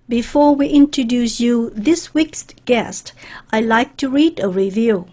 Before we introduce you this week's guest, I'd like to read a review.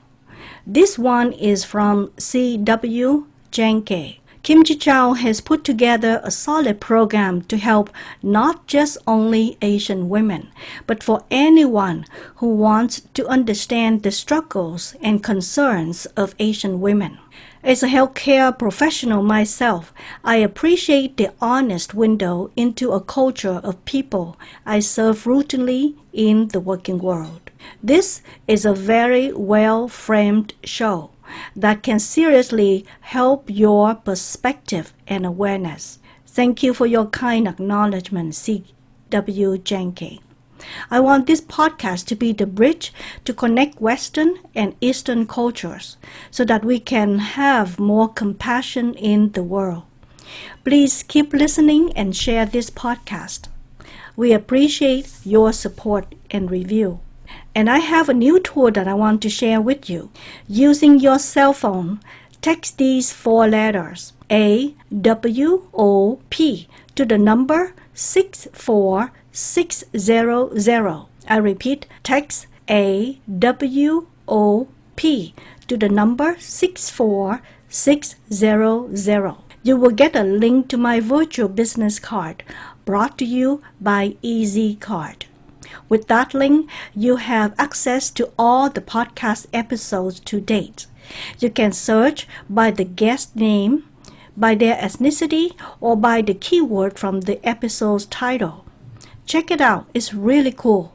This one is from C.W. Janke. Kim Ji-chow has put together a solid program to help not just only Asian women, but for anyone who wants to understand the struggles and concerns of Asian women. As a healthcare professional myself, I appreciate the honest window into a culture of people I serve routinely in the working world. This is a very well-framed show that can seriously help your perspective and awareness. Thank you for your kind acknowledgement, C.W. Janke. I want this podcast to be the bridge to connect Western and Eastern cultures so that we can have more compassion in the world. Please keep listening and share this podcast. We appreciate your support and review. And I have a new tool that I want to share with you. Using your cell phone, text these 4 letters, AWOP, to the number 64600. I repeat, text AWOP to the number 64600. You will get a link to my virtual business card brought to you by Easy Card. With that link, you have access to all the podcast episodes to date. You can search by the guest name, by their ethnicity, or by the keyword from the episode's title. Check it out. It's really cool.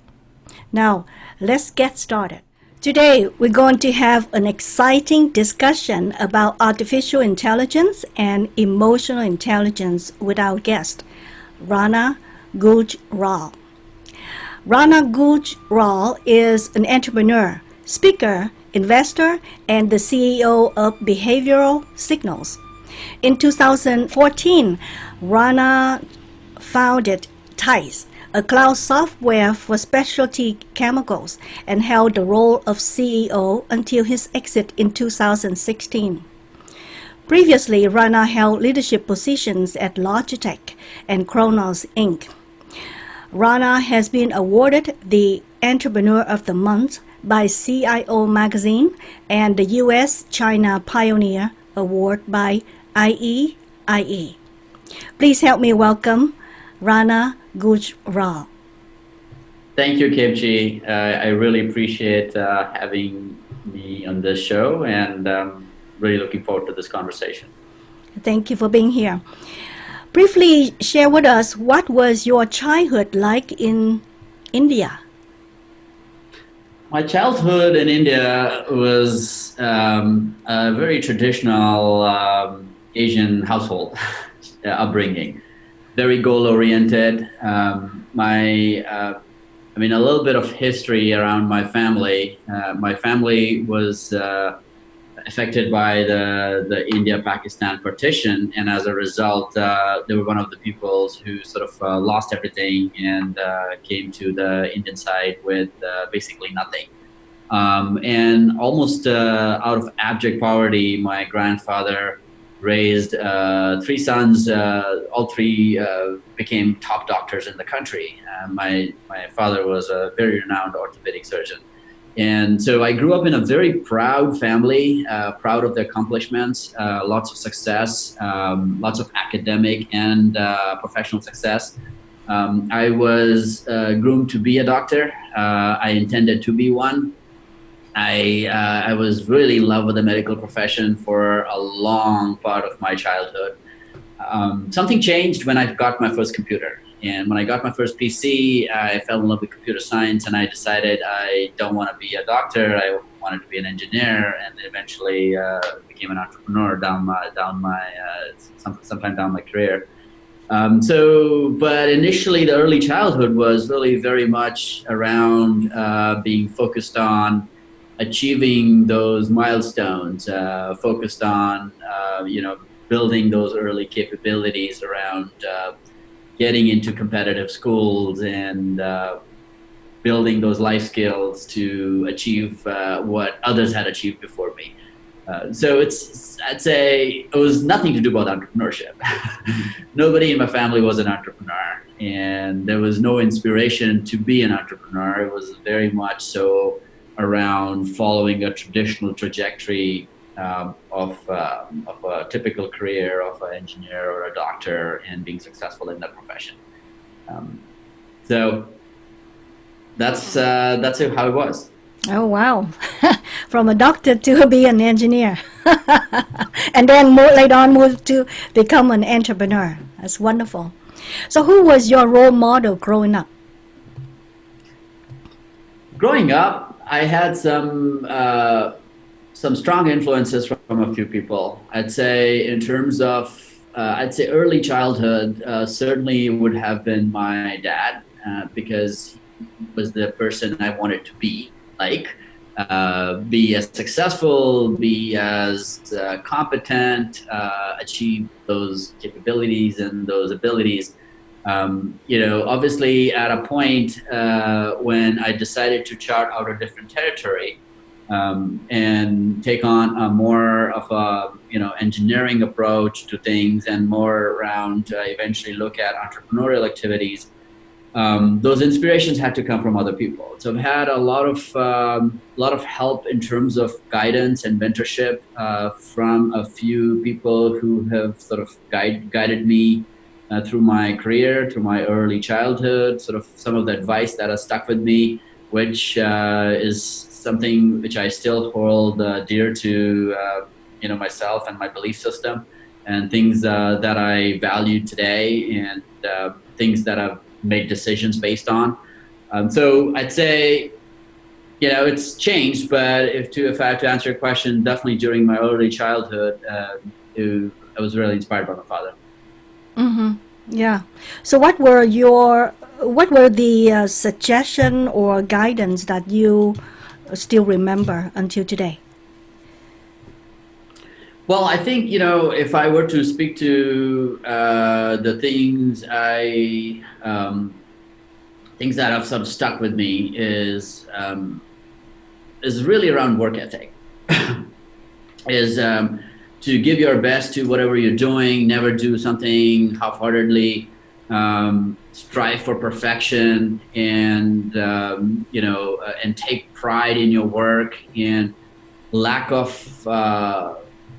Now, let's get started. Today, we're going to have an exciting discussion about artificial intelligence and emotional intelligence with our guest, Rana Gujral. Rana Gujral is an entrepreneur, speaker, investor, and the CEO of Behavioral Signals. In 2014, Rana founded TICE, a cloud software for specialty chemicals, and held the role of CEO until his exit in 2016. Previously, Rana held leadership positions at Logitech and Kronos Inc. Rana has been awarded the Entrepreneur of the Month by CIO Magazine and the U.S. China Pioneer Award by IEIE. Please help me welcome Rana Gujral. Thank you, Kimchi. I really appreciate having me on this show, and really looking forward to this conversation. Thank you for being here. Briefly share with us, what was your childhood like in India? My childhood in India was a very traditional Asian household upbringing, very goal-oriented. A little bit of history around my family. My family was affected by the India-Pakistan partition, and as a result, they were one of the peoples who sort of lost everything and came to the Indian side with basically nothing. And almost out of abject poverty, my grandfather raised 3 sons. All 3 became top doctors in the country. My father was a very renowned orthopedic surgeon. And so I grew up in a very proud family, proud of the accomplishments, lots of success, lots of academic and professional success. I was groomed to be a doctor. I intended to be one. I was really in love with the medical profession for a long part of my childhood. Something changed when I got my first computer. And when I got my first PC, I fell in love with computer science, and I decided I don't want to be a doctor. I wanted to be an engineer, and eventually became an entrepreneur sometime down my career. But initially, the early childhood was really very much around being focused on achieving those milestones, focused on building those early capabilities around getting into competitive schools and building those life skills to achieve what others had achieved before me. So I'd say it was nothing to do about entrepreneurship. Nobody in my family was an entrepreneur. and there was no inspiration to be an entrepreneur. It was very much so around following a traditional trajectory of a typical career of an engineer or a doctor and being successful in that profession. Um, so that's how it was. Oh, wow. From a doctor to be an engineer. And then later on move to become an entrepreneur. That's wonderful. So who was your role model growing up? Growing up, I had some strong influences from a few people. I'd say in terms of I'd say early childhood, certainly would have been my dad, because he was the person I wanted to be like. Be as successful, be as competent, achieve those capabilities and those abilities. Obviously at a point when I decided to chart out a different territory, and take on a more of a engineering approach to things and more around eventually look at entrepreneurial activities. Those inspirations had to come from other people. So I've had a lot of help in terms of guidance and mentorship from a few people who have sort of guided me through my career, through my early childhood. Sort of some of the advice that has stuck with me, which is something which I still hold dear to myself and my belief system, and things that I value today, and things that I've made decisions based on. So I'd say, it's changed, but if I have to answer your question, definitely during my early childhood, I was really inspired by my father. Mm-hmm. Yeah. So what were the suggestion or guidance that you still remember until today? Well, I think, if I were to speak to the things that have sort of stuck with me is really around work ethic. Is to give your best to whatever you're doing, never do something half-heartedly, strive for perfection, and and take pride in your work, and lack of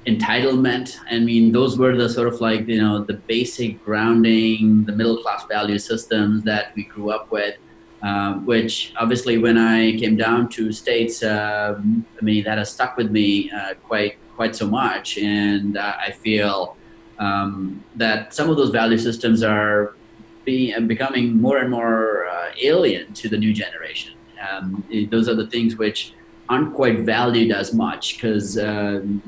entitlement. I mean, those were the sort of like, the basic grounding, the middle class value systems that we grew up with, which obviously when I came down to States, that has stuck with me quite so much. And I feel that some of those value systems are becoming more and more alien to the new generation. Those are the things which aren't quite valued as much, because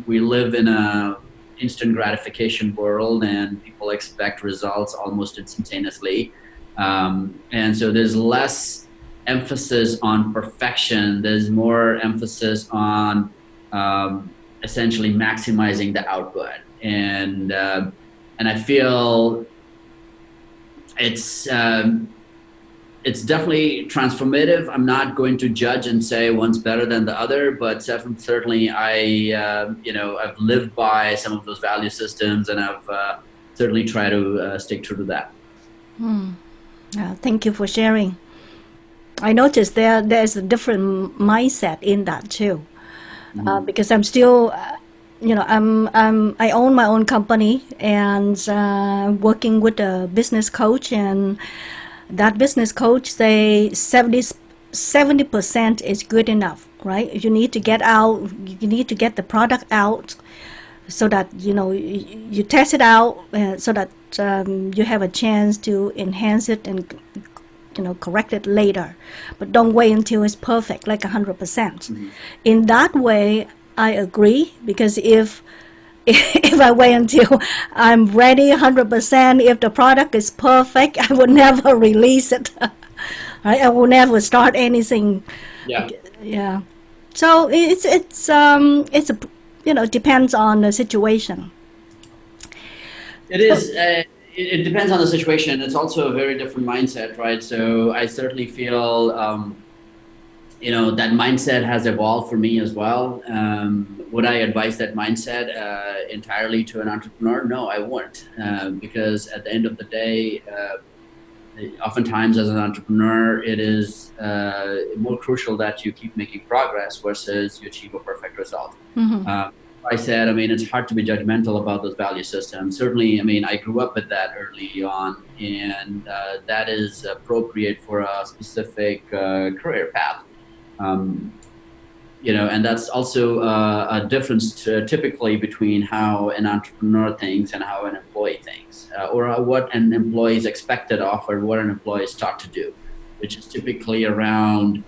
we live in a instant gratification world, and people expect results almost instantaneously. And so there's less emphasis on perfection. There's more emphasis on essentially maximizing the output. And I feel it's definitely transformative. I'm not going to judge and say one's better than the other, but certainly I've lived by some of those value systems, and I've certainly tried to stick true to that. Thank you for sharing. I noticed there's a different mindset in that too, because I'm still, I own my own company, and working with a business coach, and that business coach say 70% is good enough, right? You need to get the product out, so that you test it out, so that you have a chance to enhance it and correct it later, but don't wait until it's perfect, like 100%. In that way, I agree, because if I wait until I'm ready 100%, if the product is perfect, I will never release it. Right? I will never start anything. Yeah. So it's depends on the situation. It is. It depends on the situation. It's also a very different mindset, right? So I certainly feel that mindset has evolved for me as well. Would I advise that mindset entirely to an entrepreneur? No, I wouldn't, because at the end of the day, oftentimes as an entrepreneur, it is more crucial that you keep making progress versus you achieve a perfect result. I said, I mean, it's hard to be judgmental about those value systems. Certainly, I mean, I grew up with that early on, and that is appropriate for a specific career path. And that's also a difference typically between how an entrepreneur thinks and how an employee thinks, or what an employee is expected of, or what an employee is taught to do, which is typically around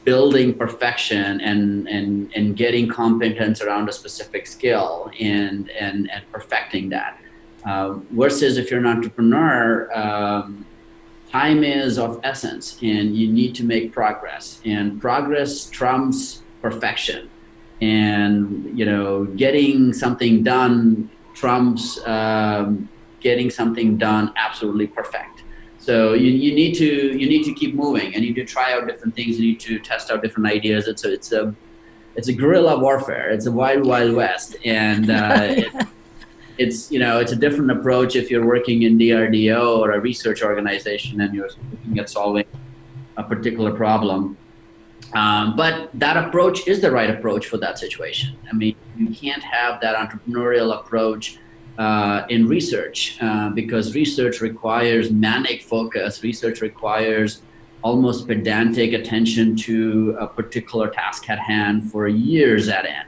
building perfection and getting competence around a specific skill and perfecting that. Versus if you're an entrepreneur, time is of essence, and you need to make progress, and progress trumps perfection. And getting something done trumps getting something done absolutely perfect. So you need to keep moving, and you need to try out different things. You need to test out different ideas. It's a guerrilla warfare. It's a wild west, and it's a different approach if you're working in DRDO or a research organization and you're looking at solving a particular problem. But that approach is the right approach for that situation. I mean, you can't have that entrepreneurial approach in research because research requires manic focus. Research requires almost pedantic attention to a particular task at hand for years at end.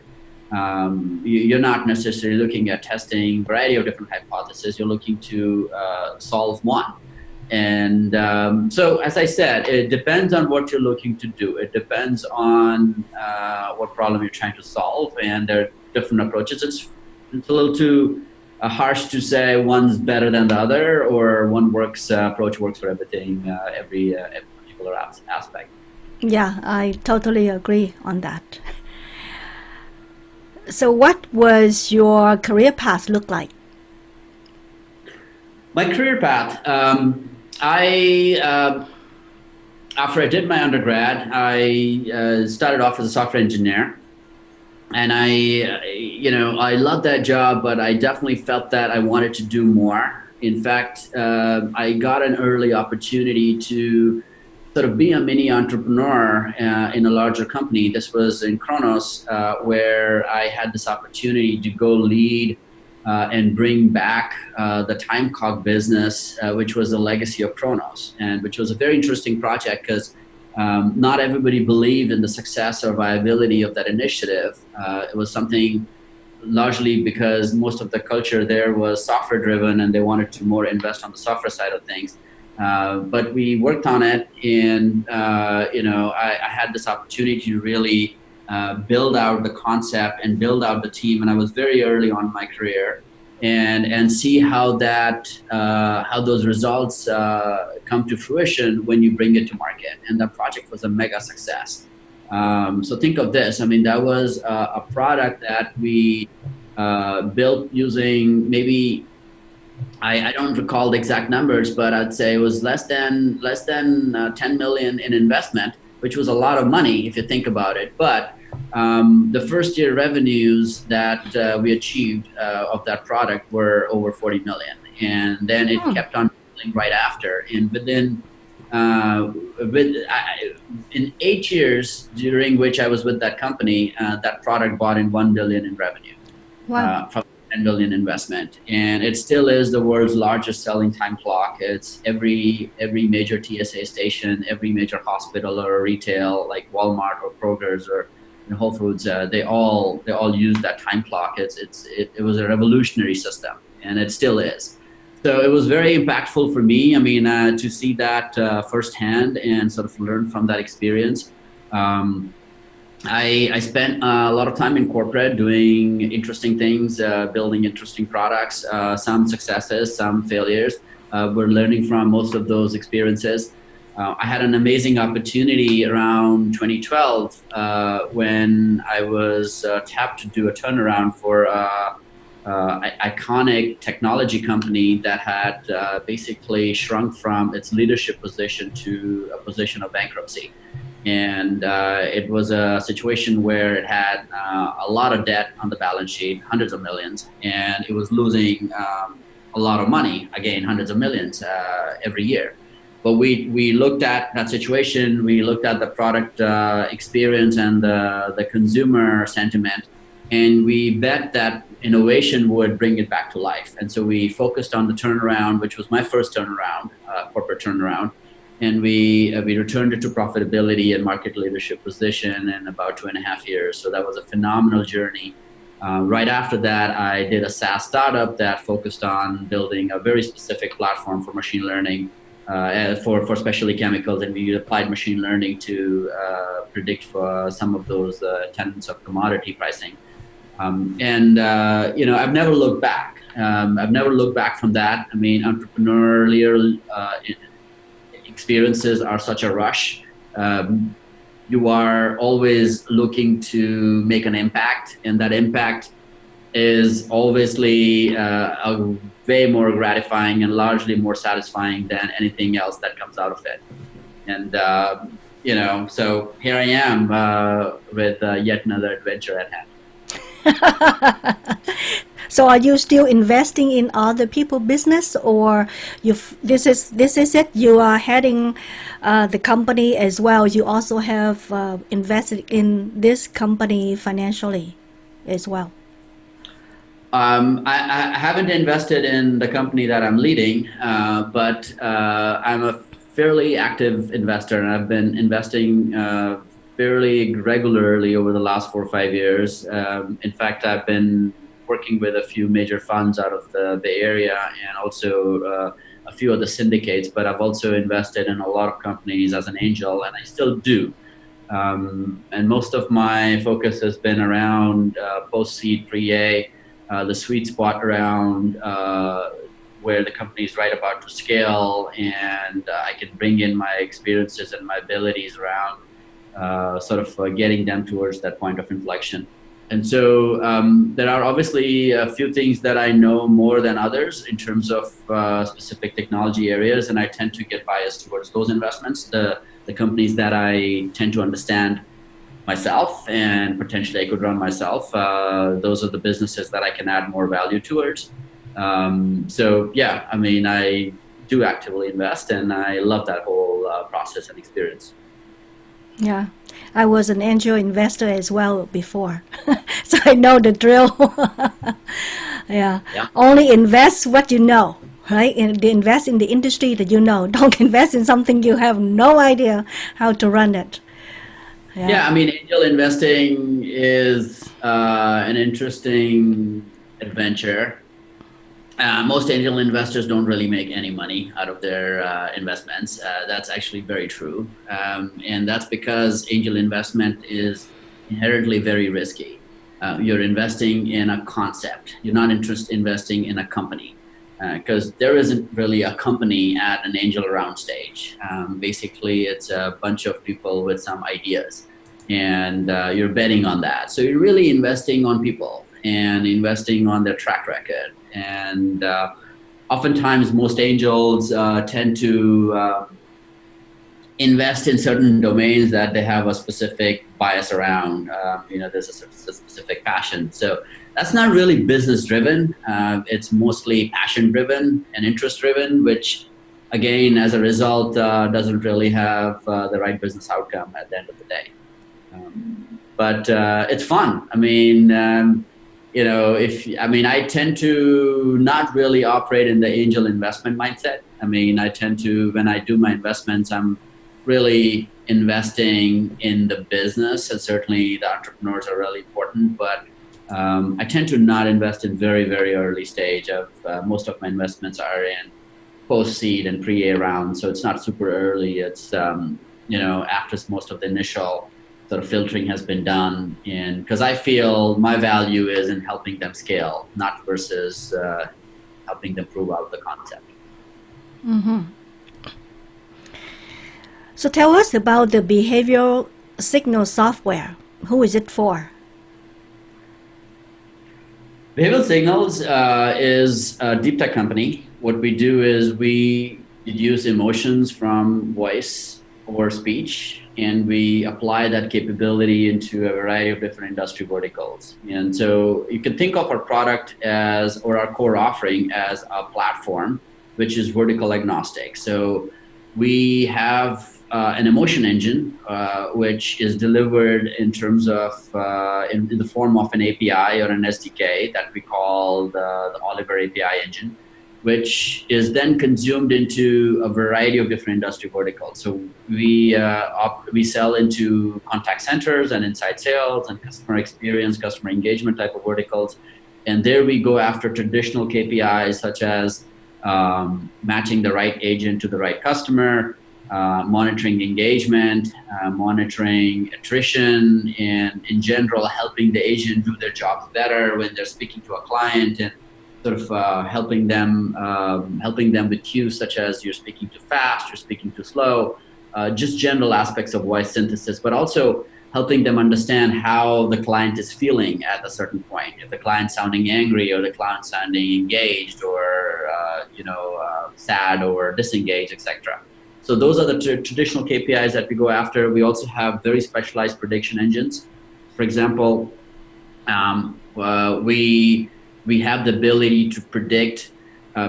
You're not necessarily looking at testing a variety of different hypotheses. You're looking to solve one. And so, as I said, it depends on what you're looking to do. It depends on what problem you're trying to solve, and there are different approaches. It's a little too harsh to say one's better than the other, or one approach works for everything, every particular aspect. Yeah, I totally agree on that. So what was your career path look like? My career path, after I did my undergrad, I started off as a software engineer, and I loved that job, but I definitely felt that I wanted to do more. In fact, I got an early opportunity to sort of be a mini entrepreneur in a larger company. This was in Kronos, where I had this opportunity to go lead and bring back the time clock business, which was the legacy of Kronos, and which was a very interesting project because not everybody believed in the success or viability of that initiative. It was something largely because most of the culture there was software driven, and they wanted to more invest on the software side of things. But we worked on it, and I had this opportunity to really build out the concept and build out the team. And I was very early on in my career, and see how those results come to fruition when you bring it to market. And the project was a mega success. So think of this. I mean, that was a product that we built using maybe, I don't recall the exact numbers, but I'd say it was less than 10 million in investment, which was a lot of money if you think about it. But the first year revenues that we achieved of that product were over 40 million. And then it kept on building right after. And within in 8 years during which I was with that company, that product brought in 1 billion in revenue. Wow. From 10 billion investment, and it still is the world's largest selling time clock. It's every major TSA station, every major hospital or retail like Walmart or Kroger's or Whole Foods. They all use that time clock. It was a revolutionary system, and it still is. So it was very impactful for me. I mean, to see that firsthand and sort of learn from that experience. I spent a lot of time in corporate doing interesting things, building interesting products, some successes, some failures. We're learning from most of those experiences. I had an amazing opportunity around 2012 when I was tapped to do a turnaround for an iconic technology company that had basically shrunk from its leadership position to a position of bankruptcy. And it was a situation where it had a lot of debt on the balance sheet, hundreds of millions, and it was losing a lot of money, again, hundreds of millions every year. But we looked at that situation, we looked at the product experience and the consumer sentiment, and we bet that innovation would bring it back to life. And so we focused on the turnaround, which was my first turnaround, corporate turnaround. And we returned it to profitability and market leadership position in about 2.5 years. So that was a phenomenal journey. Right after that, I did a SaaS startup that focused on building a very specific platform for machine learning for specialty chemicals, and we applied machine learning to predict for some of those tenets of commodity pricing. I've never looked back. I've never looked back from that. I mean, entrepreneurial experiences are such a rush. You are always looking to make an impact, and that impact is obviously way more gratifying and largely more satisfying than anything else that comes out of it. And so here I am with yet another adventure at hand. So are you still investing in other people business, or this is it? You are heading the company as well. You also have invested in this company financially as well. I haven't invested in the company that I'm leading, but I'm a fairly active investor, and I've been investing fairly regularly over the last 4 or 5 years. In fact, I've been working with a few major funds out of the Bay Area and also a few other syndicates, but I've also invested in a lot of companies as an angel, and I still do. And most of my focus has been around post-seed, pre-A, the sweet spot around where the company is right about to scale, and I can bring in my experiences and my abilities around getting them towards that point of inflection. And so there are obviously a few things that I know more than others in terms of specific technology areas, and I tend to get biased towards those investments. The companies that I tend to understand myself and potentially I could run myself, those are the businesses that I can add more value towards. I do actively invest, and I love that whole process and experience. Yeah, I was an angel investor as well before, so I know the drill. Yeah, only invest what you know, right? And invest in the industry that you know. Don't invest in something you have no idea how to run it. Yeah, I mean, angel investing is an interesting adventure. Most angel investors don't really make any money out of their investments. That's actually very true. And that's because angel investment is inherently very risky. You're investing in a concept. You're not investing in a company, because there isn't really a company at an angel round stage. Basically, it's a bunch of people with some ideas, and you're betting on that. So you're really investing on people and investing on their track record. And oftentimes most angels tend to invest in certain domains that they have a specific bias around. There's a specific passion. So that's not really business driven. It's mostly passion driven and interest driven, which again, as a result, doesn't really have the right business outcome at the end of the day. But it's fun. I mean, I tend to not really operate in the angel investment mindset. I mean, I tend to, when I do my investments, I'm really investing in the business, and certainly the entrepreneurs are really important, but I tend to not invest in very, very early stage of most of my investments are in post-seed and pre-A rounds. So it's not super early. It's, after most of the initial sort of filtering has been done, because I feel my value is in helping them scale, not versus helping them prove out the concept. Mm-hmm. So tell us about the behavioral signal software. Who is it for? Behavioral Signals is a deep tech company. What we do is we deduce emotions from voice or speech and we apply that capability into a variety of different industry verticals. And so you can think of our product as, or our core offering as a platform, which is vertical agnostic. So we have an emotion engine, which is delivered in terms of, in the form of an API or an SDK that we call the Oliver API engine, which is then consumed into a variety of different industry verticals. So we sell into contact centers and inside sales and customer experience, customer engagement type of verticals. And there we go after traditional KPIs such as matching the right agent to the right customer, monitoring engagement, monitoring attrition, and in general, helping the agent do their jobs better when they're speaking to a client, and sort of helping them with cues such as you're speaking too fast, you're speaking too slow, just general aspects of voice synthesis, but also helping them understand how the client is feeling at a certain point. If the client's sounding angry, or the client's sounding engaged, or sad or disengaged, etc. So those are the traditional KPIs that we go after. We also have very specialized prediction engines. For example, we have the ability to predict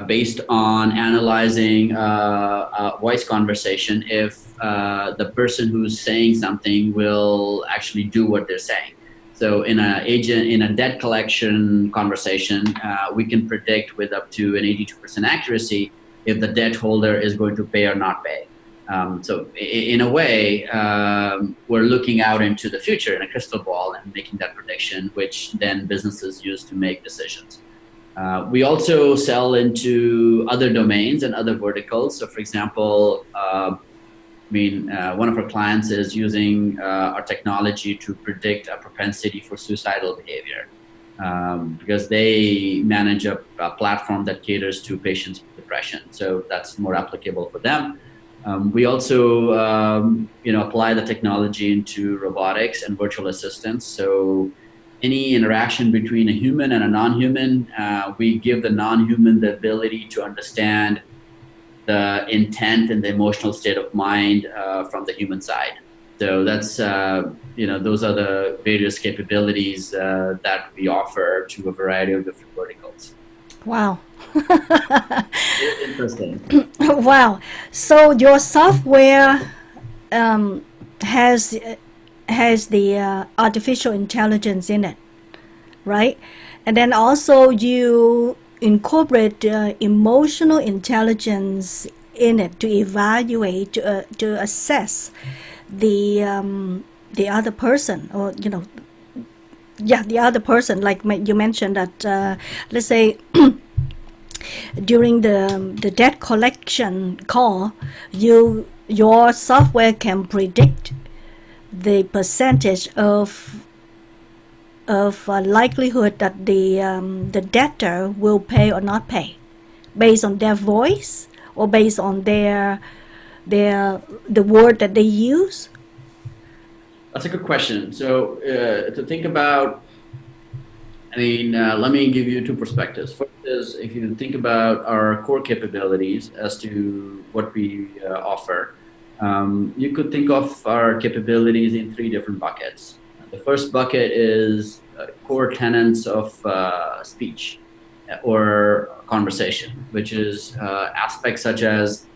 based on analyzing a voice conversation if the person who's saying something will actually do what they're saying. So in a debt collection conversation, we can predict with up to an 82% accuracy if the debt holder is going to pay or not pay. So in a way, we're looking out into the future in a crystal ball and making that prediction, which then businesses use to make decisions. We also sell into other domains and other verticals. So for example, one of our clients is using our technology to predict a propensity for suicidal behavior, because they manage a platform that caters to patients with depression. So that's more applicable for them. We also, apply the technology into robotics and virtual assistants. So any interaction between a human and a non-human, we give the non-human the ability to understand the intent and the emotional state of mind from the human side. So that's, those are the various capabilities that we offer to a variety of different verticals. Wow. Interesting. Wow. So your software has the artificial intelligence in it, right? And then also you incorporate emotional intelligence in it to evaluate, to assess the other person, or the other person. Like you mentioned that, let's say during the debt collection call, your software can predict the percentage of likelihood that the debtor will pay or not pay, based on their voice or based on the word that they use. That's a good question. So to think about, let me give you two perspectives. First is, if you think about our core capabilities as to what we offer, you could think of our capabilities in three different buckets. The first bucket is core tenets of speech or conversation, which is aspects such as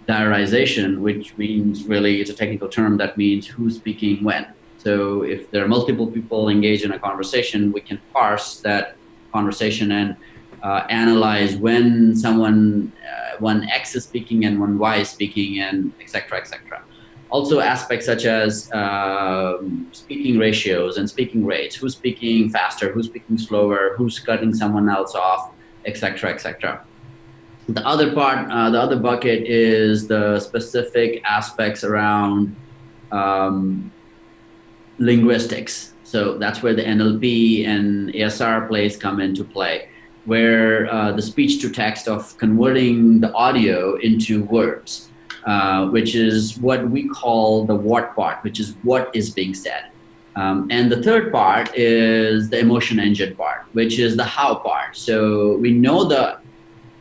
diarization, which means, really, it's a technical term that means who's speaking when. So if there are multiple people engaged in a conversation, we can parse that conversation and analyze when when X is speaking and when Y is speaking, and et cetera, et cetera. Also aspects such as speaking ratios and speaking rates, who's speaking faster, who's speaking slower, who's cutting someone else off, et cetera, et cetera. The other part, the other bucket, is the specific aspects around linguistics. So that's where the NLP and ASR plays come into play, where the speech to text of converting the audio into words, which is what we call the what part, which is what is being said. And the third part is the emotion engine part, which is the how part. So we know the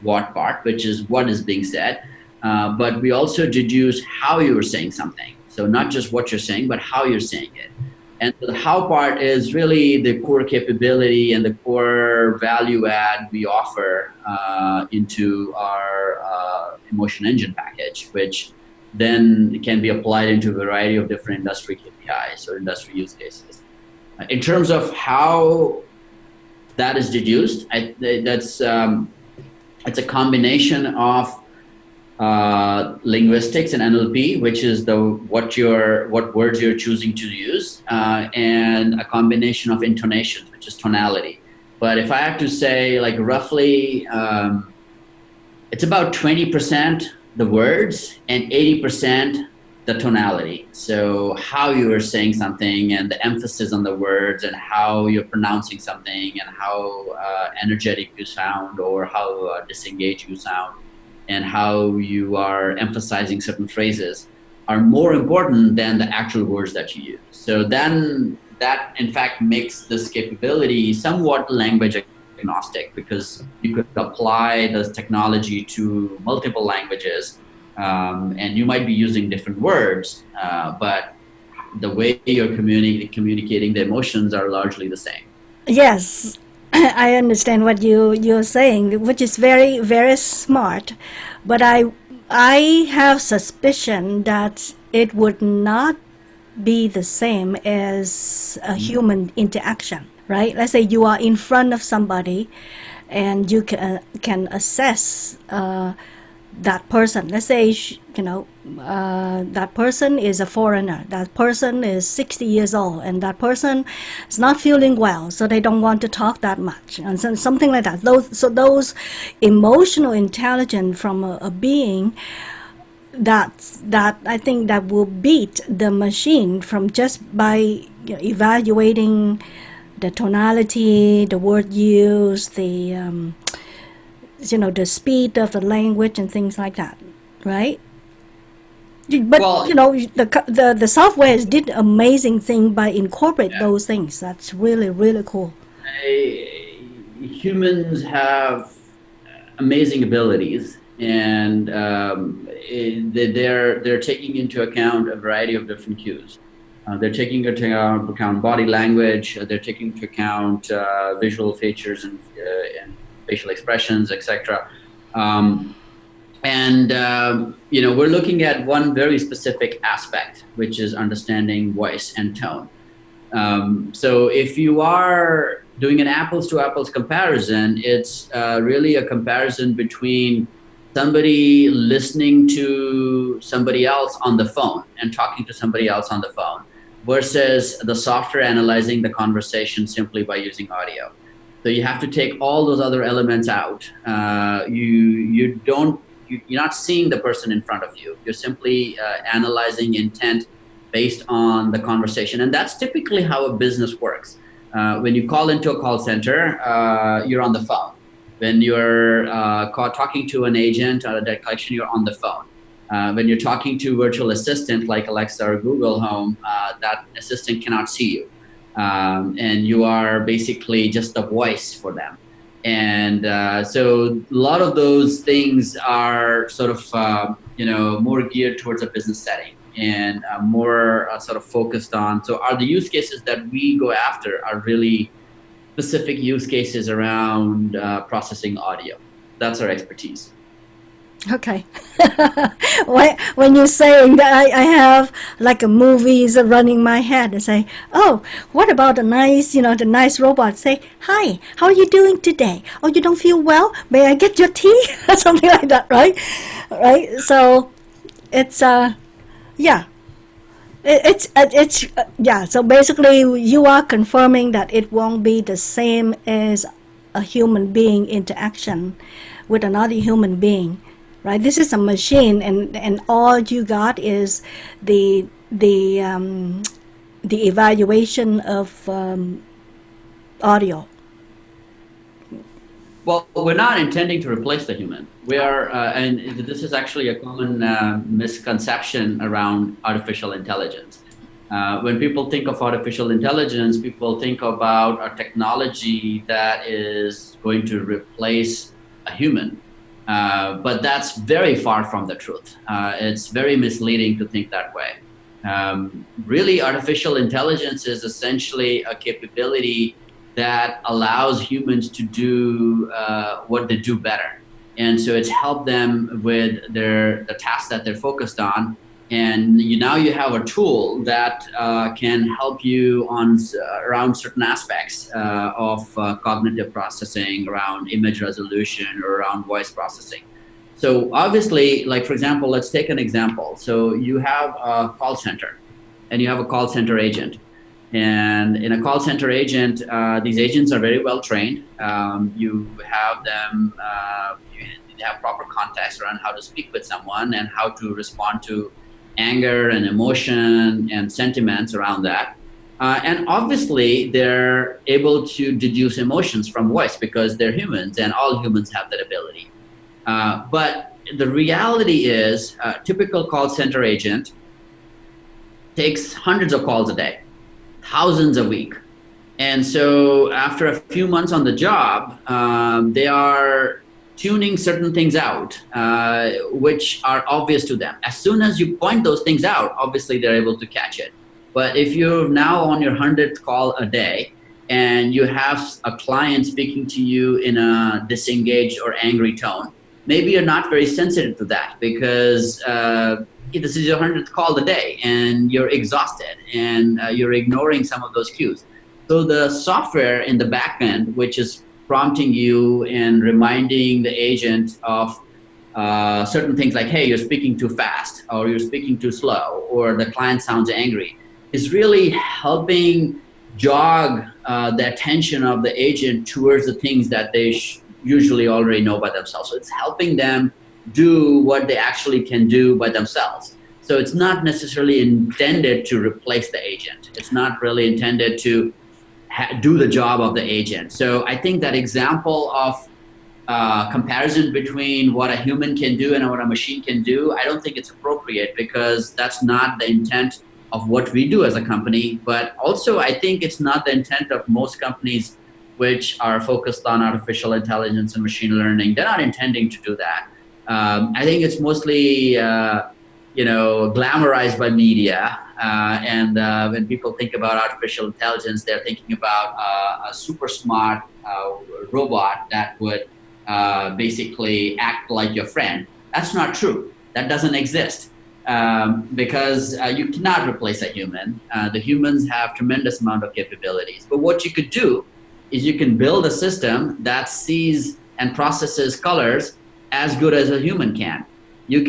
what part, which is what is being said, but we also deduce how you are saying something. So not just what you're saying, but how you're saying it. And the how part is really the core capability and the core value add we offer into our emotion engine package, which then can be applied into a variety of different industry KPIs or industry use cases. In terms of how that is deduced, it's a combination of linguistics and NLP, which is what words you're choosing to use, and a combination of intonations, which is tonality. But if I have to say, like roughly, it's about 20% the words and 80% the tonality. So how you are saying something and the emphasis on the words and how you're pronouncing something and how energetic you sound or how disengaged you sound and how you are emphasizing certain phrases are more important than the actual words that you use. So then that in fact makes this capability somewhat language agnostic, because you could apply this technology to multiple languages, and you might be using different words, but the way you're communicating the emotions are largely the same. Yes, I understand what you're saying, which is very very smart, but I have suspicion that it would not be the same as a human interaction, right? Let's say you are in front of somebody and you can assess that person. Let's say that person is a foreigner, that person is 60 years old, and that person is not feeling well, so they don't want to talk that much, and something like that. Those emotional intelligence from a being, that I think that will beat the machine from just by evaluating the tonality, the word use, the the speed of the language and things like that, right? But Well, the software did amazing thing by incorporate yeah. those things. That's really really cool. Humans have amazing abilities, and they're taking into account a variety of different cues. They're taking into account body language. They're taking into account visual features and facial expressions, etc. We're looking at one very specific aspect, which is understanding voice and tone. So if you are doing an apples to apples comparison, it's really a comparison between somebody listening to somebody else on the phone and talking to somebody else on the phone versus the software analyzing the conversation simply by using audio. So you have to take all those other elements out. You're not seeing the person in front of you. You're simply analyzing intent based on the conversation. And that's typically how a business works. When you call into a call center, you're on the phone. When you're talking to an agent or a debt collection, you're on the phone. When you're talking to a virtual assistant like Alexa or Google Home, that assistant cannot see you. And you are basically just a voice for them. And so a lot of those things are sort of, more geared towards a business setting and more sort of focused on. So the use cases that we go after are really specific use cases around processing audio. That's our expertise. Okay. When you're saying that, I have like a movies running my head and say, oh, what about the nice robot say, hi, how are you doing today? Oh, you don't feel well? May I get your tea? Something like that, right? Right. So it's yeah. It's yeah. So basically, you are confirming that it won't be the same as a human being interaction with another human being, right? This is a machine, and all you got is the evaluation of audio. Well, we're not intending to replace the human. We are, and this is actually a common misconception around artificial intelligence. When people think of artificial intelligence, people think about a technology that is going to replace a human. But that's very far from the truth. It's very misleading to think that way. Really, artificial intelligence is essentially a capability that allows humans to do what they do better. And so it's helped them with the tasks that they're focused on. And now you have a tool that can help you on around certain aspects of cognitive processing, around image resolution, or around voice processing. So obviously, like for example, let's take an example. So you have a call center, and you have a call center agent. And in a call center agent, these agents are very well trained. You have them, you have proper context around how to speak with someone and how to respond to anger and emotion and sentiments around that. And obviously, they're able to deduce emotions from voice because they're humans, and all humans have that ability. But the reality is, a typical call center agent takes hundreds of calls a day, thousands a week. And so after a few months on the job, they are tuning certain things out, which are obvious to them. As soon as you point those things out, obviously they're able to catch it. But if you're now on your 100th call a day and you have a client speaking to you in a disengaged or angry tone, maybe you're not very sensitive to that because this is your 100th call a day and you're exhausted and you're ignoring some of those cues. So the software in the back end, which is prompting you and reminding the agent of certain things like, hey, you're speaking too fast, or you're speaking too slow, or the client sounds angry, is really helping jog the attention of the agent towards the things that they usually already know by themselves. So it's helping them do what they actually can do by themselves. So it's not necessarily intended to replace the agent. It's not really intended to do the job of the agent. So I think that example of comparison between what a human can do and what a machine can do, I don't think it's appropriate because that's not the intent of what we do as a company. But also, I think it's not the intent of most companies which are focused on artificial intelligence and machine learning. They're not intending to do that. I think it's mostly, glamorized by media. And when people think about artificial intelligence, they're thinking about a super smart robot that would basically act like your friend. That's not true. That doesn't exist because you cannot replace a human. The humans have tremendous amount of capabilities. But what you could do is you can build a system that sees and processes colors as good as a human can. We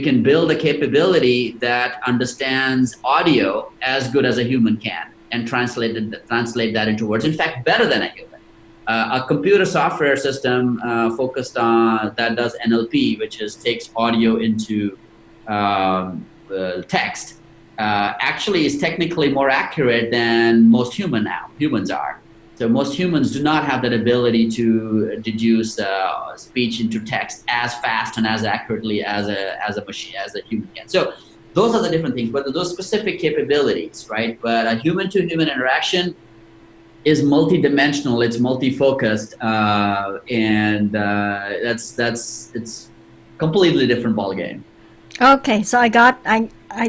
can build a capability that understands audio as good as a human can and translate that into words. In fact, better than a human. A computer software system focused on that does NLP, which is takes audio into text, actually is technically more accurate than most humans are. So most humans do not have that ability to deduce speech into text as fast and as accurately as a machine, as a human can. So those are the different things, but those specific capabilities, right? But a human-to-human interaction is multidimensional, it's multi-focused, and it's completely different ballgame. Okay, so I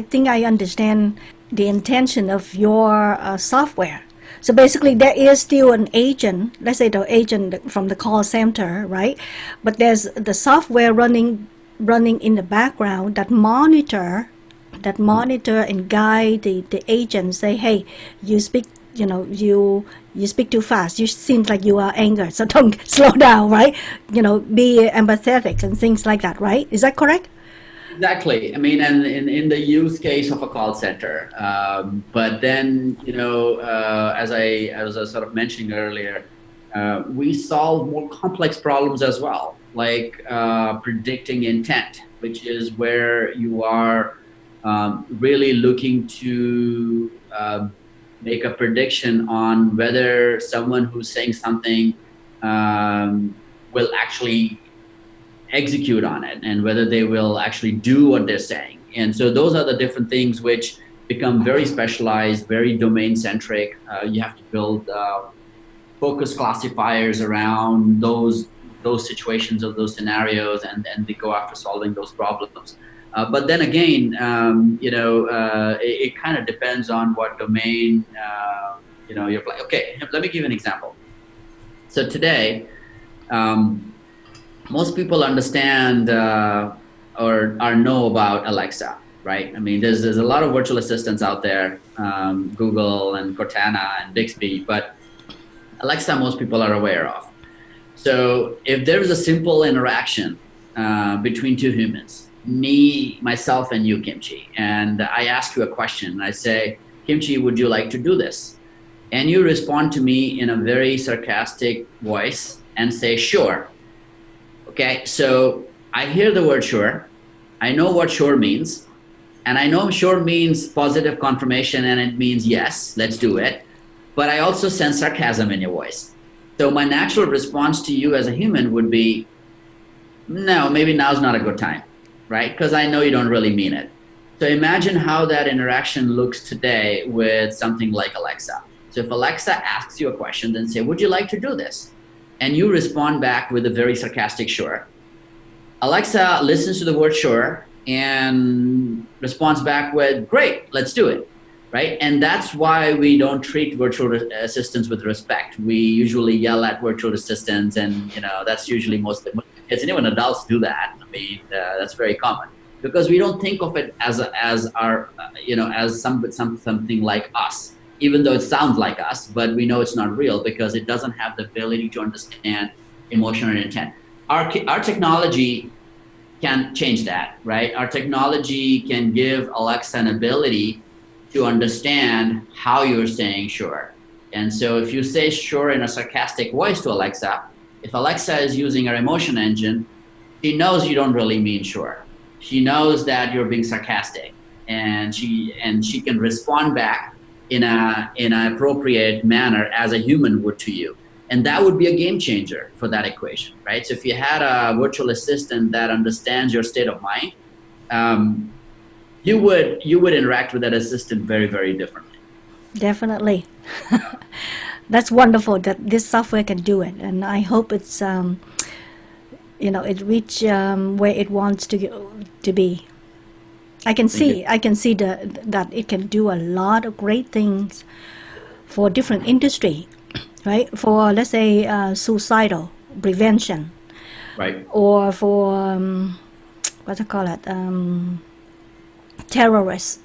think I understand the intention of your software. So basically, there is still an agent, let's say the agent from the call center, right? But there's the software running in the background that monitor and guide the agent. Say, hey, you speak, you speak too fast. You seem like you are angered, so don't slow down, right? Be empathetic and things like that, right? Is that correct? Exactly. I mean, and in the use case of a call center, but then, as I was sort of mentioning earlier, we solve more complex problems as well, like predicting intent, which is where you are really looking to make a prediction on whether someone who's saying something will actually execute on it and whether they will actually do what they're saying. And so those are the different things which become very specialized, very domain centric. You have to build focus classifiers around those situations or those scenarios, and they go after solving those problems. But then again, it kind of depends on what domain, you're playing. Okay, let me give you an example. So today, um, most people understand or know about Alexa, right? I mean, there's a lot of virtual assistants out there, Google and Cortana and Bixby, but Alexa, most people are aware of. So if there is a simple interaction between two humans, me, myself, and you, Kimchi, and I ask you a question, and I say, Kimchi, would you like to do this? And you respond to me in a very sarcastic voice and say, sure. Okay, so I hear the word sure. I know what sure means. And I know sure means positive confirmation and it means yes, let's do it. But I also sense sarcasm in your voice. So my natural response to you as a human would be, no, maybe now's not a good time, right? Because I know you don't really mean it. So imagine how that interaction looks today with something like Alexa. So if Alexa asks you a question, then say, would you like to do this? And you respond back with a very sarcastic sure. Alexa listens to the word sure and responds back with, great, let's do it, right? And that's why we don't treat virtual assistants with respect. We usually yell at virtual assistants, and that's usually mostly kids, and even adults do that. I mean, that's very common because we don't think of it as our as something like us, even though it sounds like us, but we know it's not real because it doesn't have the ability to understand emotion and intent. Our technology can change that, right? Our technology can give Alexa an ability to understand how you're saying sure. And so if you say sure in a sarcastic voice to Alexa, if Alexa is using her emotion engine, she knows you don't really mean sure. She knows that you're being sarcastic, and she can respond back in an appropriate manner as a human would to you. And that would be a game changer for that equation, right? So if you had a virtual assistant that understands your state of mind, you would interact with that assistant very, very differently. Definitely. That's wonderful that this software can do it, and I hope it's it reach where it wants to be. I can see that it can do a lot of great things for different industry, right? For, let's say, suicidal prevention, Right. or for what I call it, terrorists,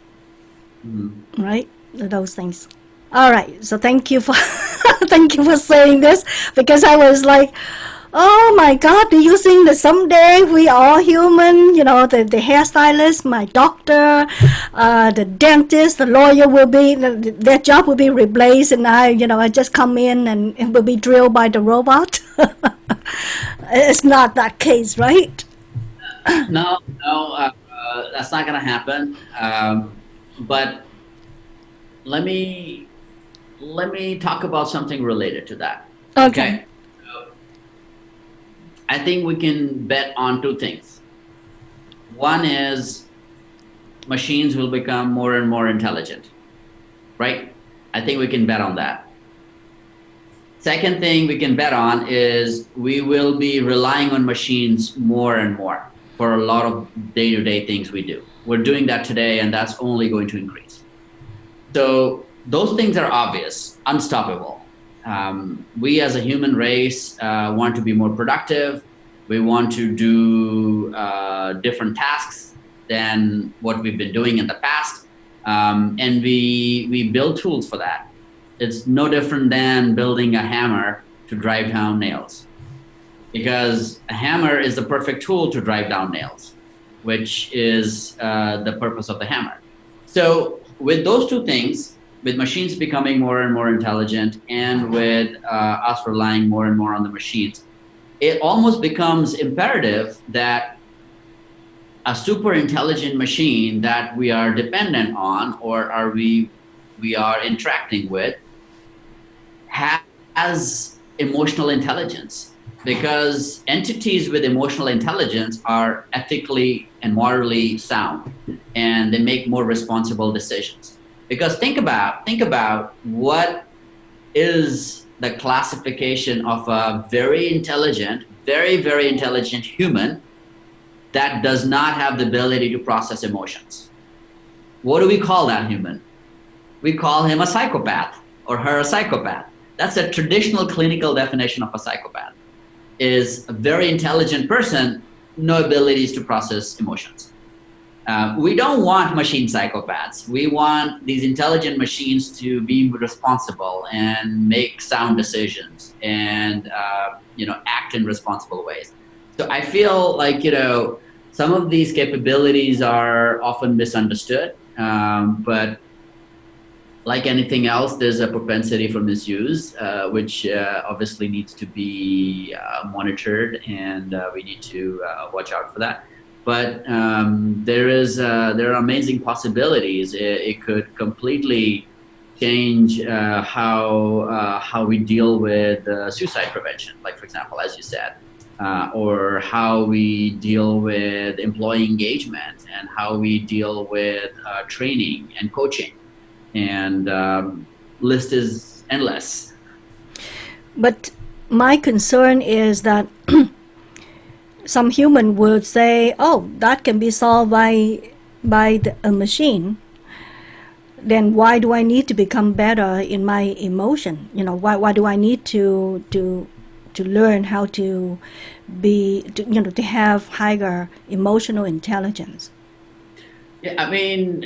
right? Those things. All right. So thank you for thank you for saying this, because I was like, oh my God, do you think that someday we are human? The hairstylist, my doctor, the dentist, the lawyer will be, their job will be replaced, and I just come in and it will be drilled by the robot. It's not that case, right? No, that's not going to happen. But let me talk about something related to that. Okay. I think we can bet on two things. One is machines will become more and more intelligent, right? I think we can bet on that. Second thing we can bet on is we will be relying on machines more and more for a lot of day-to-day things we do. We're doing that today, and that's only going to increase. So those things are obvious, unstoppable. We as a human race want to be more productive. We want to do different tasks than what we've been doing in the past. And we build tools for that. It's no different than building a hammer to drive down nails, because a hammer is the perfect tool to drive down nails, which is the purpose of the hammer. So with those two things, with machines becoming more and more intelligent, and with us relying more and more on the machines, it almost becomes imperative that a super intelligent machine that we are dependent on, or we are interacting with, has emotional intelligence, because entities with emotional intelligence are ethically and morally sound, and they make more responsible decisions. Because think about what is the classification of a very intelligent, very, very intelligent human that does not have the ability to process emotions. What do we call that human? We call him a psychopath or her a psychopath. That's a traditional clinical definition of a psychopath, is a very intelligent person, no abilities to process emotions. We don't want machine psychopaths. We want these intelligent machines to be responsible and make sound decisions and act in responsible ways. So I feel like some of these capabilities are often misunderstood, but like anything else, there's a propensity for misuse, which obviously needs to be monitored, and we need to watch out for that. But there are amazing possibilities. It could completely change how we deal with suicide prevention, like, for example, as you said, or how we deal with employee engagement and how we deal with training and coaching. And list is endless. But my concern is that some human would say, "Oh, that can be solved by a machine." Then why do I need to become better in my emotion? Why do I need to learn how to to have higher emotional intelligence? Yeah, I mean,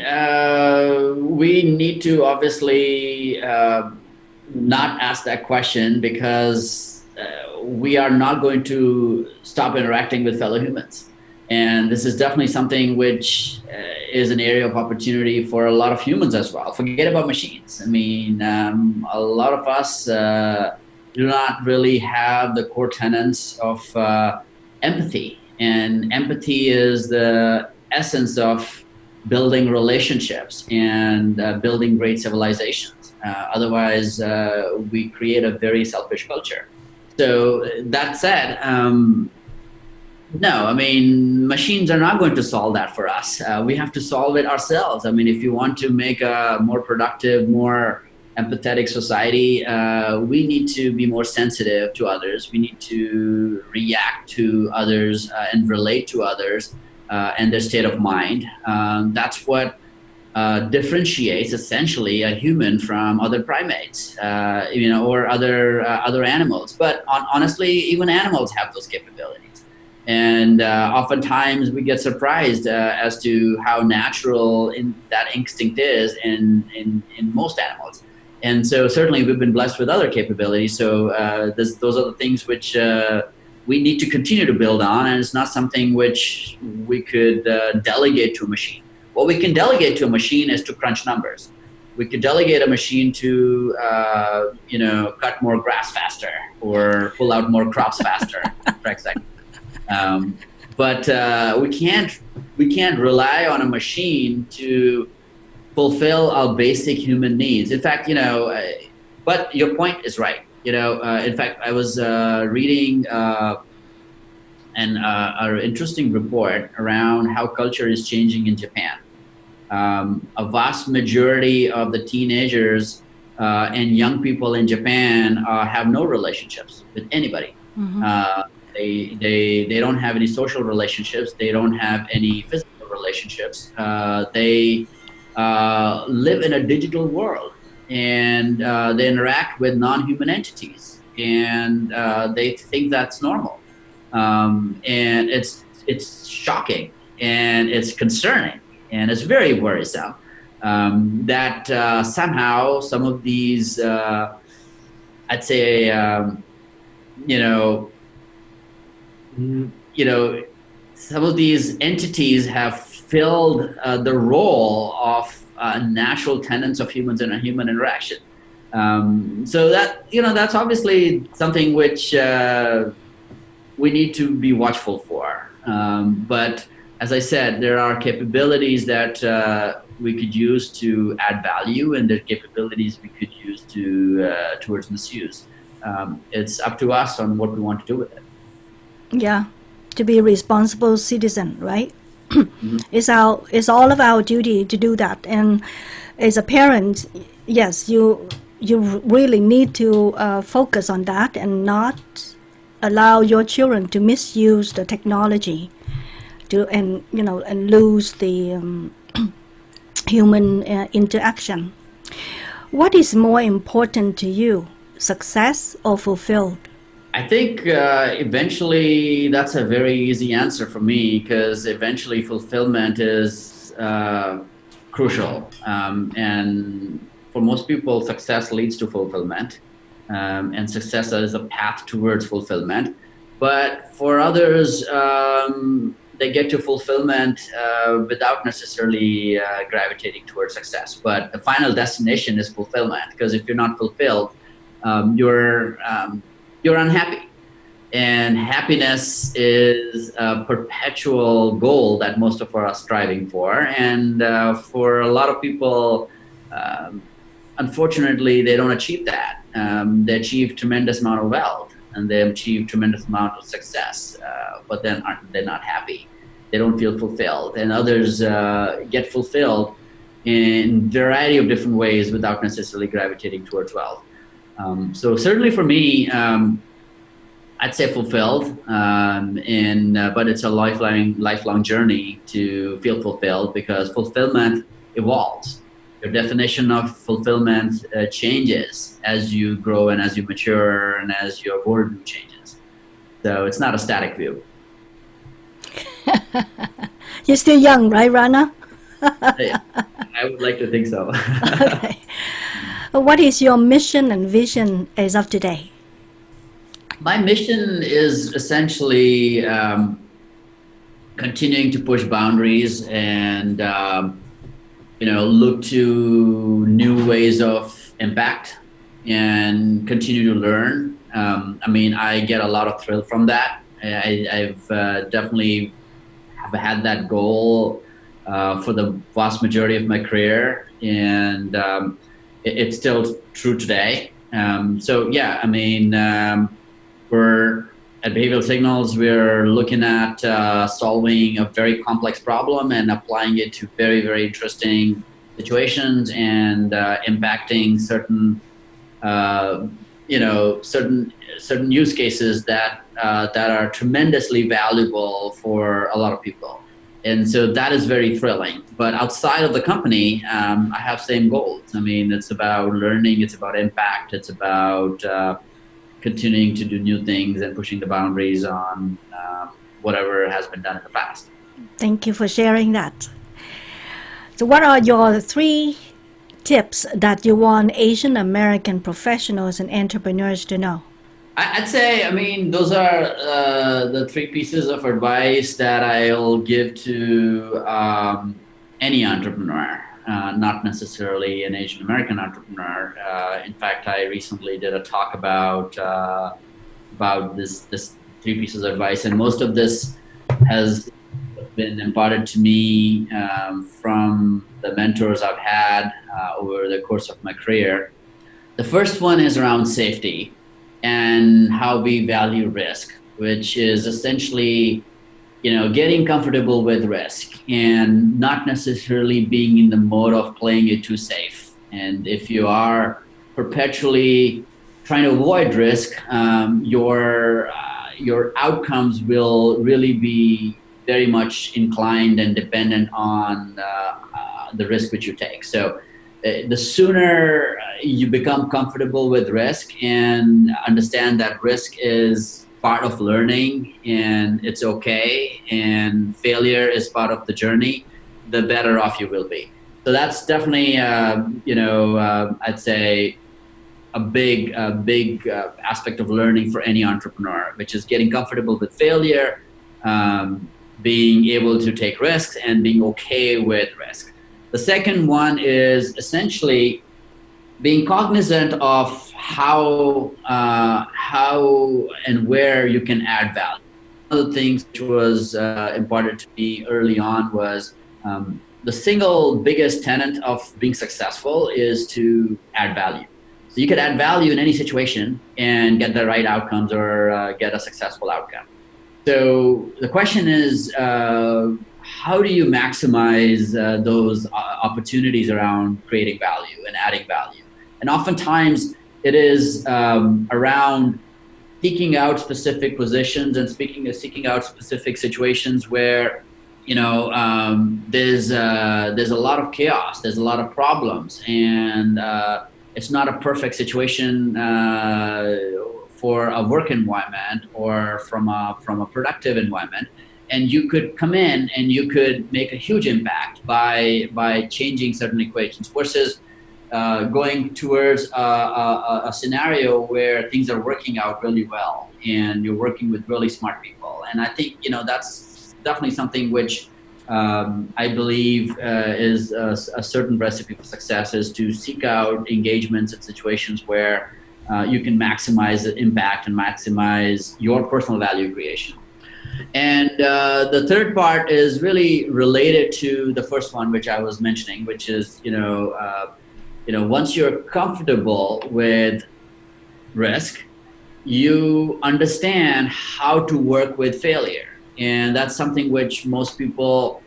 we need to obviously not ask that question, because we are not going to stop interacting with fellow humans. And this is definitely something which is an area of opportunity for a lot of humans as well. Forget about machines. I mean, a lot of us do not really have the core tenets of empathy. And empathy is the essence of building relationships and building great civilizations. Otherwise, we create a very selfish culture. So that said, no, I mean, machines are not going to solve that for us. We have to solve it ourselves. I mean, if you want to make a more productive, more empathetic society, we need to be more sensitive to others. We need to react to others and relate to others and their state of mind. That's what differentiates essentially a human from other primates, or other animals. But honestly, even animals have those capabilities, and oftentimes we get surprised as to how natural that instinct is in most animals. And so certainly we've been blessed with other capabilities. So those are the things which we need to continue to build on, and it's not something which we could delegate to a machine. What we can delegate to a machine is to crunch numbers. We could delegate a machine to, cut more grass faster or pull out more crops faster, for example. But we can't rely on a machine to fulfill our basic human needs. In fact, but your point is right. In fact, I was reading an interesting report around how culture is changing in Japan. A vast majority of the teenagers and young people in Japan have no relationships with anybody. Mm-hmm. They don't have any social relationships. They don't have any physical relationships. They live in a digital world, and they interact with non-human entities, and they think that's normal. And it's shocking, and it's concerning, and it's very worrisome that somehow some of these, I'd say, some of these entities have filled the role of natural tenets of humans and human interaction. So that's obviously something which we need to be watchful for. But as I said, there are capabilities that we could use to add value, and there are capabilities we could use towards misuse. It's up to us on what we want to do with it. Yeah, to be a responsible citizen, right? Mm-hmm. It's all of our duty to do that. And as a parent, yes, you really need to focus on that and not allow your children to misuse the technology to and and lose the human interaction. What is more important to you, success or fulfilled? I think eventually that's a very easy answer for me because eventually fulfillment is crucial. And for most people, success leads to fulfillment, and success is a path towards fulfillment. But for others, they get to fulfillment without necessarily gravitating towards success. But the final destination is fulfillment because if you're not fulfilled, um, you're um, you're unhappy. And happiness is a perpetual goal that most of us are striving for. And for a lot of people, um, unfortunately, they don't achieve that. They achieve tremendous amount of wealth and they achieve tremendous amount of success, but then they're not happy. They don't feel fulfilled. And others get fulfilled in a variety of different ways without necessarily gravitating towards wealth. So certainly for me, I'd say fulfilled, but it's a lifelong journey to feel fulfilled because fulfillment evolves. Your definition of fulfillment changes as you grow and as you mature and as your worldview changes. So it's not a static view. You're still young, right, Rana? I would like to think so. Okay. What is your mission and vision as of today? My mission is essentially continuing to push boundaries and look to new ways of impact and continue to learn. I get a lot of thrill from that. I've definitely have had that goal for the vast majority of my career, and it's still true today. We're at Behavioral Signals, we're looking at solving a very complex problem and applying it to very, very interesting situations and impacting certain use cases that are tremendously valuable for a lot of people. And so that is very thrilling. But outside of the company, I have same goals. It's about learning, it's about impact, it's about continuing to do new things and pushing the boundaries on whatever has been done in the past. Thank you for sharing that. So what are your 3 tips that you want Asian American professionals and entrepreneurs to know? I'd say, those are the 3 pieces of advice that I'll give to any entrepreneur. Not necessarily an Asian American entrepreneur. In fact, I recently did a talk about this 3 pieces of advice, and most of this has been imparted to me from the mentors I've had over the course of my career. The first one is around safety and how we value risk, which is essentially getting comfortable with risk and not necessarily being in the mode of playing it too safe. And if you are perpetually trying to avoid risk, your outcomes will really be very much inclined and dependent on the risk which you take. So the sooner you become comfortable with risk and understand that risk is part of learning and it's okay and failure is part of the journey, the better off you will be. So that's definitely I'd say a big aspect of learning for any entrepreneur, which is getting comfortable with failure, being able to take risks and being okay with risk. The second one is essentially being cognizant of how and where you can add value. One of the things which was important to me early on was the single biggest tenet of being successful is to add value. So you could add value in any situation and get the right outcomes or get a successful outcome. So the question is, how do you maximize those opportunities around creating value and adding value? And oftentimes it is around seeking out specific positions and seeking out specific situations where there's a lot of chaos, there's a lot of problems, and it's not a perfect situation for a work environment or from a productive environment. And you could come in and you could make a huge impact by changing certain equations versus going towards a scenario where things are working out really well and you're working with really smart people. And I think, that's definitely something which I believe is a certain recipe for success, is to seek out engagements and situations where you can maximize the impact and maximize your personal value creation. And the third part is really related to the first one, which I was mentioning, which is, once you're comfortable with risk, you understand how to work with failure. And that's something which most people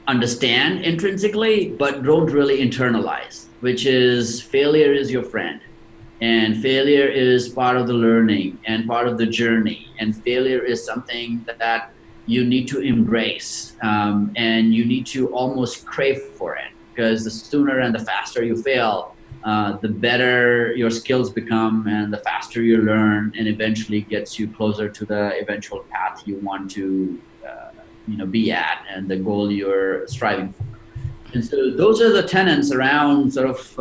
understand intrinsically, but don't really internalize, which is failure is your friend. And failure is part of the learning and part of the journey. And failure is something that you need to embrace, and you need to almost crave for it, because the sooner and the faster you fail, the better your skills become and the faster you learn, and eventually gets you closer to the eventual path you want to be at and the goal you're striving for. And so those are the tenets around sort of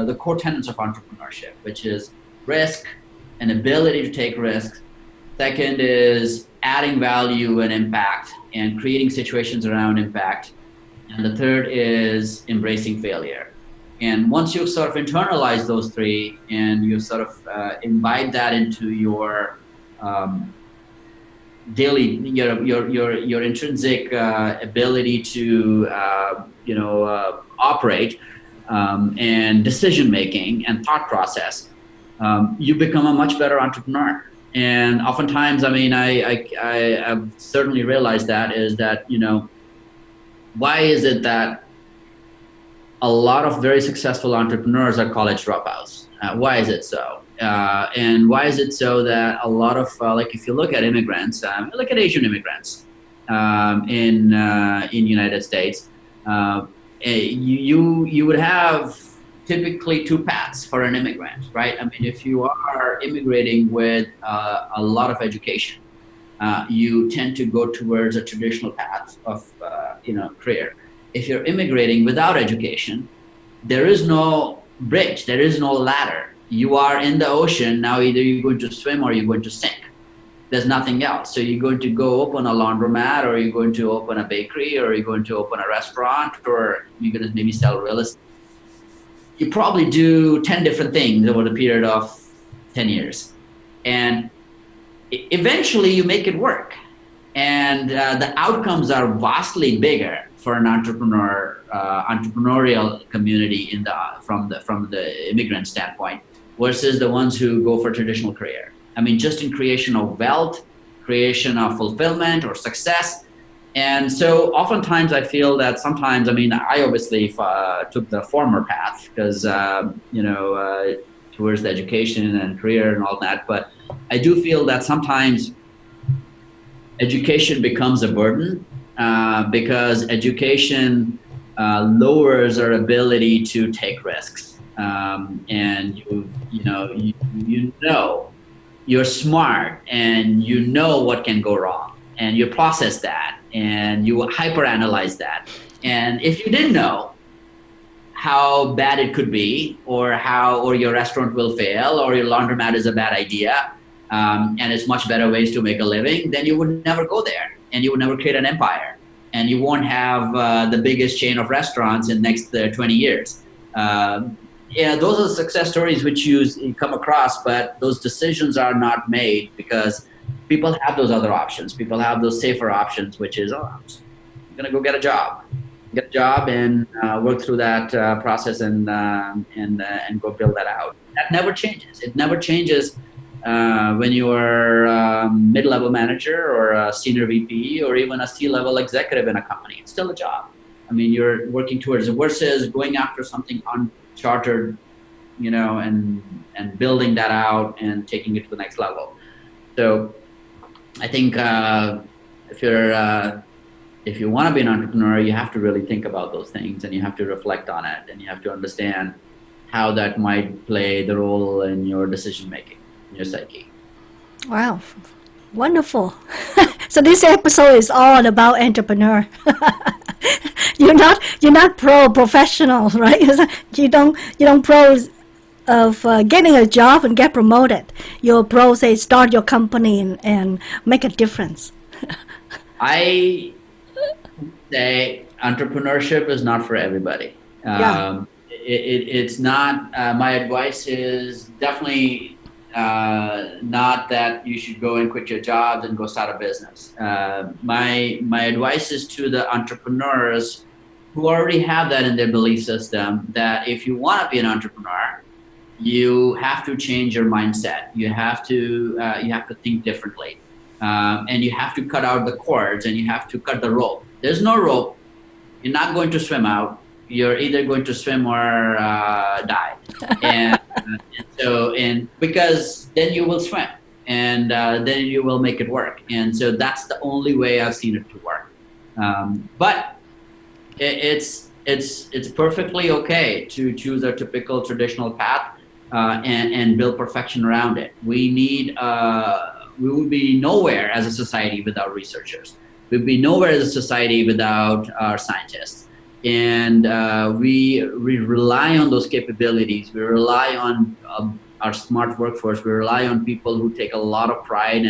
the core tenets of entrepreneurship, which is risk and ability to take risks. Second is adding value and impact and creating situations around impact. And the third is embracing failure. And once you've sort of internalized those three and you sort of imbibe that into your daily, your intrinsic ability to operate, and decision making and thought process, you become a much better entrepreneur. And oftentimes, I've certainly realized that is that, why is it that a lot of very successful entrepreneurs are college dropouts? Why is it so? And why is it so that a lot of, if you look at immigrants, look at Asian immigrants in United States, you would have typically two paths for an immigrant, right? I mean, if you are immigrating with a lot of education, you tend to go towards a traditional path of career. If you're immigrating without education, there is no bridge, there is no ladder. You are in the ocean now. Either you're going to swim or you're going to sink. There's nothing else. So you're going to go open a laundromat, or you're going to open a bakery, or you're going to open a restaurant, or you're going to maybe sell real estate. You probably do 10 different things over the period of 10 years. And eventually you make it work. And the outcomes are vastly bigger for an entrepreneurial community from the immigrant standpoint, versus the ones who go for traditional career. I mean, just in creation of wealth, creation of fulfillment or success. And so oftentimes I feel that sometimes, I obviously took the former path because, towards the education and career and all that. But I do feel that sometimes education becomes a burden because education lowers our ability to take risks. And you're smart and you know what can go wrong, and you process that and you hyperanalyze that. And if you didn't know how bad it could be, or your restaurant will fail, or your laundromat is a bad idea, and it's much better ways to make a living, then you would never go there, and you would never create an empire, and you won't have the biggest chain of restaurants in the next 20 years. Those are success stories which you come across, but those decisions are not made because people have those other options. People have those safer options, which is, I'm going to go get a job and work through that process and go build that out. That never changes. It never changes when you are a mid-level manager or a senior VP or even a C-level executive in a company. It's still a job. You're working towards it versus going after something uncharted, and building that out and taking it to the next level. So I think if you're if you want to be an entrepreneur, you have to really think about those things, and you have to reflect on it, and you have to understand how that might play the role in your decision making, in your psyche. Wow, wonderful. So this episode is all about entrepreneur. You're not pro professional, right? You don't pros of getting a job and get promoted. You're pro say start your company and make a difference. I say entrepreneurship is not for everybody. Yeah. It's not. My advice is definitely not that you should go and quit your jobs and go start a business. My advice is to the entrepreneurs who already have that in their belief system, that if you want to be an entrepreneur, you have to change your mindset. You have to think differently, and you have to cut out the cords, and you have to cut the rope. There's no rope. You're not going to swim out. You're either going to swim or die, and because then you will swim, and then you will make it work. And so that's the only way I've seen it to work. But it's perfectly okay to choose a typical traditional path and build perfection around it. We would be nowhere as a society without researchers. We'd be nowhere as a society without our scientists. And we rely on those capabilities. We rely on our smart workforce. We rely on people who take a lot of pride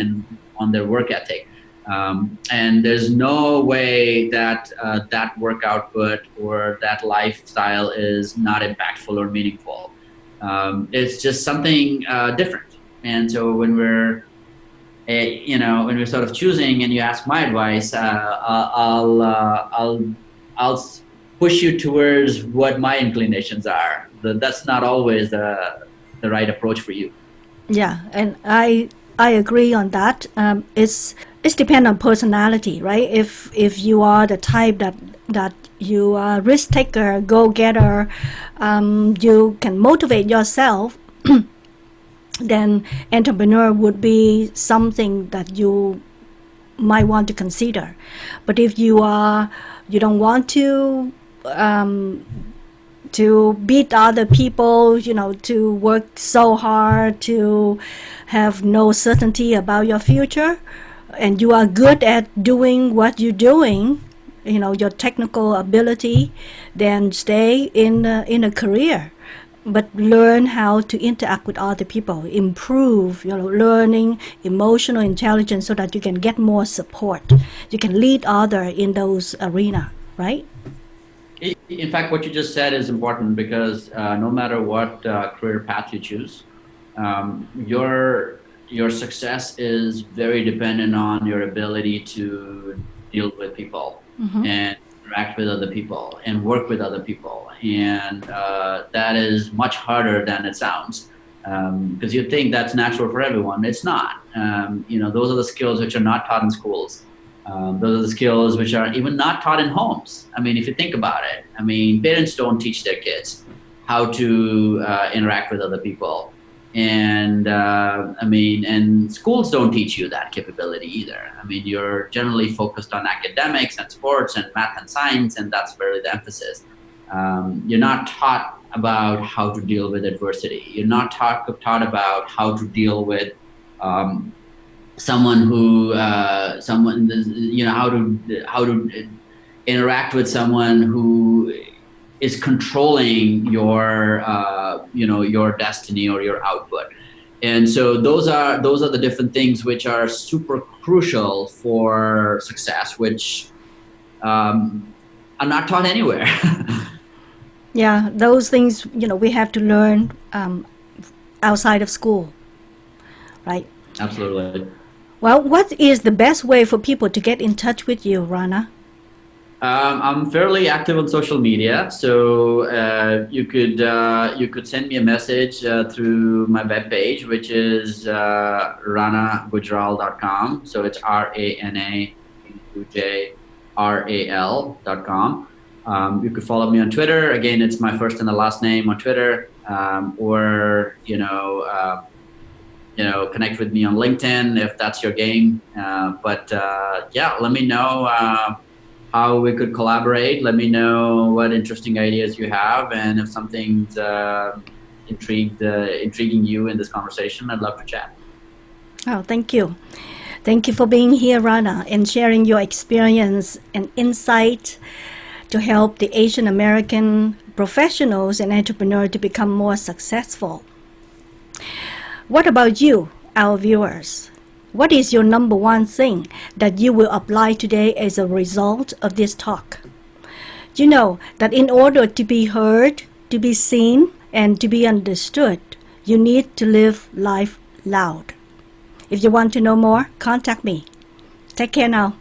on their work ethic. And there's no way that that work output or that lifestyle is not impactful or meaningful. It's just something different. And so when we're sort of choosing, and you ask my advice, I'll push you towards what my inclinations are. That's not always the right approach for you. Yeah, and I agree on that. It's depend on personality, right? If you are the type that you are risk taker, go getter, you can motivate yourself. Then entrepreneur would be something that you might want to consider. But if you don't want to beat other people, to work so hard, to have no certainty about your future, and you are good at doing what you're doing, your technical ability, then stay in a career. But learn how to interact with other people, improve, learning emotional intelligence so that you can get more support. You can lead others in those arena, right? In fact, what you just said is important, because no matter what career path you choose, your success is very dependent on your ability to deal with people and interact with other people and work with other people. And that is much harder than it sounds, because you think that's natural for everyone. It's not. Those are the skills which are not taught in schools. Those are the skills which are even not taught in homes. I mean, if you think about it, parents don't teach their kids how to interact with other people. And and schools don't teach you that capability either. You're generally focused on academics and sports and math and science, and that's where the emphasis. You're not taught about how to deal with adversity. You're not taught about how to deal with someone who how to interact with someone who is controlling your your destiny or your output. And so those are the different things which are super crucial for success, which are not taught anywhere. Yeah, those things we have to learn outside of school, right? Absolutely. Well, what is the best way for people to get in touch with you, Rana? I'm fairly active on social media, so you could send me a message through my webpage, which is ranagujral.com. So it's RANAGUJRAL.com. You could follow me on Twitter. Again, it's my first and the last name on Twitter, or connect with me on LinkedIn if that's your game. But yeah, let me know how we could collaborate. Let me know what interesting ideas you have, and if something's intriguing you in this conversation, I'd love to chat. Oh, thank you. Thank you for being here, Rana, and sharing your experience and insight to help the Asian American professionals and entrepreneurs to become more successful. What about you, our viewers? What is your number one thing that you will apply today as a result of this talk? You know that in order to be heard, to be seen, and to be understood, you need to live life loud. If you want to know more, contact me. Take care now.